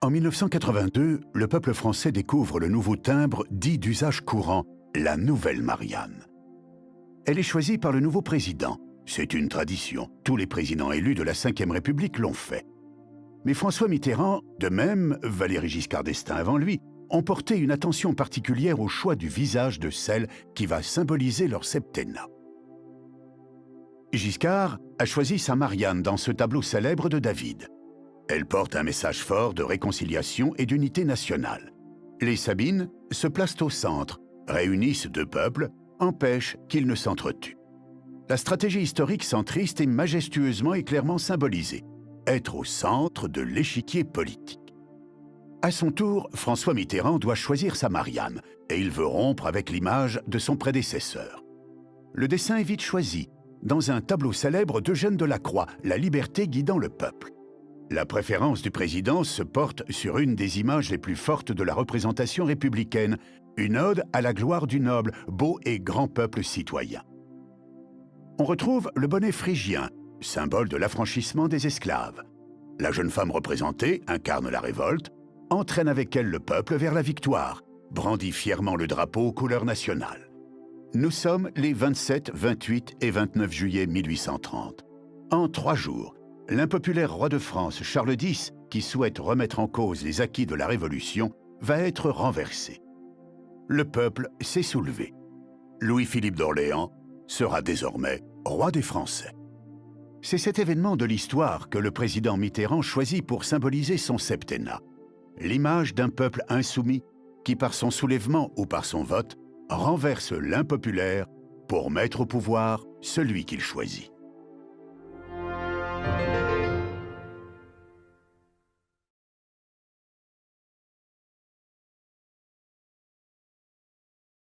En 1982, le peuple français découvre le nouveau timbre dit d'usage courant, la Nouvelle Marianne. Elle est choisie par le nouveau président. C'est une tradition. Tous les présidents élus de la Ve République l'ont fait. Mais François Mitterrand, de même Valéry Giscard d'Estaing avant lui, ont porté une attention particulière au choix du visage de celle qui va symboliser leur septennat. Giscard a choisi sa Marianne dans ce tableau célèbre de David. Elle porte un message fort de réconciliation et d'unité nationale. Les Sabines se placent au centre, réunissent deux peuples, empêchent qu'ils ne s'entretuent. La stratégie historique centriste est majestueusement et clairement symbolisée. Être au centre de l'échiquier politique. À son tour, François Mitterrand doit choisir sa Marianne et il veut rompre avec l'image de son prédécesseur. Le dessin est vite choisi, dans un tableau célèbre d'Eugène Delacroix, La liberté guidant le peuple. La préférence du président se porte sur une des images les plus fortes de la représentation républicaine, une ode à la gloire du noble, beau et grand peuple citoyen. On retrouve le bonnet phrygien, symbole de l'affranchissement des esclaves. La jeune femme représentée incarne la révolte, entraîne avec elle le peuple vers la victoire, brandit fièrement le drapeau aux couleurs nationales. Nous sommes les 27, 28 et 29 juillet 1830. En 3 jours, l'impopulaire roi de France, Charles X, qui souhaite remettre en cause les acquis de la Révolution, va être renversé. Le peuple s'est soulevé. Louis-Philippe d'Orléans sera désormais roi des Français. C'est cet événement de l'histoire que le président Mitterrand choisit pour symboliser son septennat. L'image d'un peuple insoumis qui, par son soulèvement ou par son vote, renverse l'impopulaire pour mettre au pouvoir celui qu'il choisit.